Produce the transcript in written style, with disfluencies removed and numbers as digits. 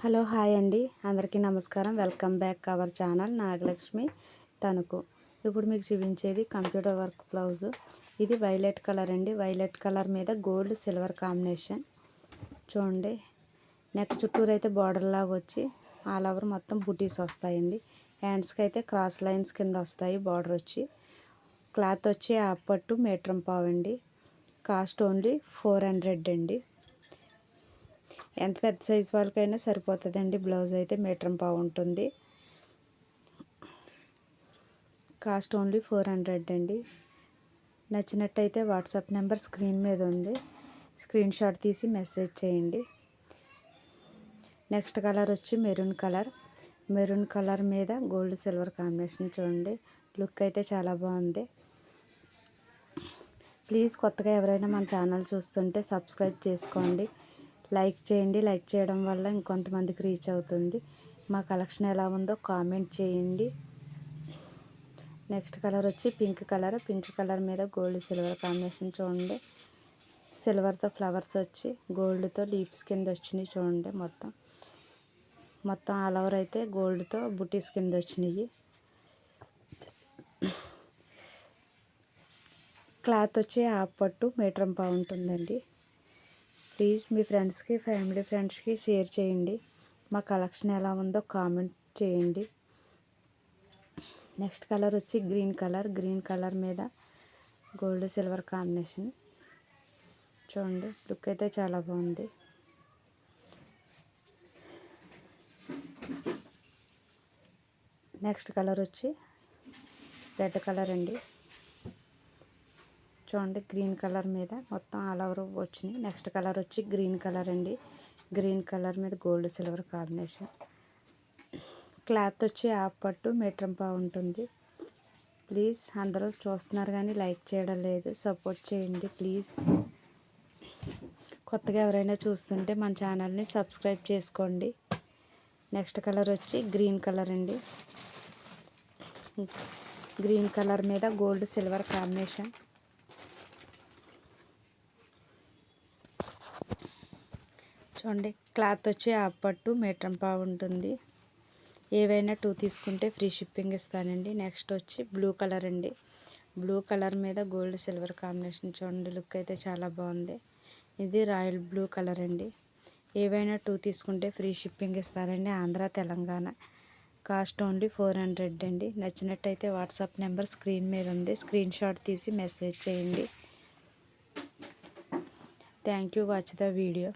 Hello hi అండి, అందరికీ నమస్కారం. Welcome back our channel Nagalakshmi Tanuku. ఇప్పుడు మీకు చూపించేది కంప్యూటర్ వర్క్ బ్లౌజు. ఇది వైలెట్ కలర్ అండి. వైలెట్ కలర్ మీద గోల్డ్ సిల్వర్ కాంబినేషన్. చూడండి, నెక్ చుట్టూరు అయితే బార్డర్ లాగా వచ్చి ఆల్ ఓవర్ మొత్తం బుటీస్ వస్తాయండి. హ్యాండ్స్కి అయితే క్రాస్ లైన్స్ కింద వస్తాయి బార్డర్ వచ్చి. క్లాత్ వచ్చి పట్టు మీటర్ పావు అండి. కాస్ట్ ఓన్లీ 400 అండి. ఎంత పెద్ద సైజు వాళ్ళకైనా సరిపోతుందండి. బ్లౌజ్ అయితే మీటర్ పావు ఉంటుంది. కాస్ట్ ఓన్లీ 400 అండి. నచ్చినట్టయితే వాట్సాప్ నెంబర్ స్క్రీన్ మీద ఉంది, స్క్రీన్ షాట్ తీసి మెసేజ్ చేయండి. నెక్స్ట్ కలర్ వచ్చి మెరూన్ కలర్. మెరూన్ కలర్ మీద గోల్డ్ సిల్వర్ కాంబినేషన్. చూడండి, లుక్ అయితే చాలా బాగుంది. ప్లీజ్ కొత్తగా ఎవరైనా మన ఛానల్ చూస్తుంటే సబ్స్క్రైబ్ చేసుకోండి, లైక్ చేయండి. లైక్ చేయడం వల్ల ఇంకొంతమందికి రీచ్ అవుతుంది. మా కలెక్షన్ ఎలా ఉందో కామెంట్ చేయండి. నెక్స్ట్ కలర్ వచ్చి పింక్ కలర్. పింక్ కలర్ మీద గోల్డ్ సిల్వర్ కాంబినేషన్. చూడండి, సిల్వర్తో ఫ్లవర్స్ వచ్చి గోల్డ్తో లీవ్స్ కింద వచ్చినాయి. చూడండి, మొత్తం ఆల్ ఓవర్ అయితే గోల్డ్తో బుటీస్ కింద వచ్చినాయి. క్లాత్ వచ్చి పట్టు మీటర్ పావు ఉంటుందండి. ప్లీజ్ మీ ఫ్రెండ్స్కి, ఫ్యామిలీ ఫ్రెండ్స్కి షేర్ చేయండి. మా కలెక్షన్ ఎలా ఉందో కామెంట్ చేయండి. నెక్స్ట్ కలర్ వచ్చి గ్రీన్ కలర్. గ్రీన్ కలర్ మీద గోల్డ్ సిల్వర్ కాంబినేషన్. చూడండి, లుక్ అయితే చాలా బాగుంది. నెక్స్ట్ కలర్ వచ్చి రెడ్ కలర్ అండి. చూడండి, గ్రీన్ కలర్ మీద మొత్తం ఆల్ ఓవర్ వచ్చినాయి. నెక్స్ట్ కలర్ వచ్చి గ్రీన్ కలర్ అండి. గ్రీన్ కలర్ మీద గోల్డ్ సిల్వర్ కాంబినేషన్. క్లాత్ వచ్చి పట్టు మీటర్ పావు ఉంటుంది. ప్లీజ్ అందరూ చూస్తున్నారు కానీ లైక్ చేయడం లేదు, సపోర్ట్ చేయండి ప్లీజ్. కొత్తగా ఎవరైనా చూస్తుంటే మన ఛానల్ని సబ్స్క్రైబ్ చేసుకోండి. నెక్స్ట్ కలర్ వచ్చి గ్రీన్ కలర్ అండి. గ్రీన్ కలర్ మీద గోల్డ్ సిల్వర్ కాంబినేషన్. చూడండి, క్లాత్ వచ్చి పట్టు మీటర్ పావు ఉంటుంది. ఏవైనా 2 తీసుకుంటే ఫ్రీ షిప్పింగ్ ఇస్తానండి. నెక్స్ట్ వచ్చి బ్లూ కలర్ అండి. బ్లూ కలర్ మీద గోల్డ్ సిల్వర్ కాంబినేషన్. చూడండి, లుక్ అయితే చాలా బాగుంది. ఇది రాయల్ బ్లూ కలర్ అండి. ఏవైనా 2 తీసుకుంటే ఫ్రీ షిప్పింగ్ ఇస్తానండి, ఆంధ్ర తెలంగాణ. కాస్ట్ ఓన్లీ 400 అండి. నచ్చినట్టయితే వాట్సాప్ నెంబర్ స్క్రీన్ మీద ఉంది, స్క్రీన్ షాట్ తీసి మెసేజ్ చేయండి. Thank you, watch the video.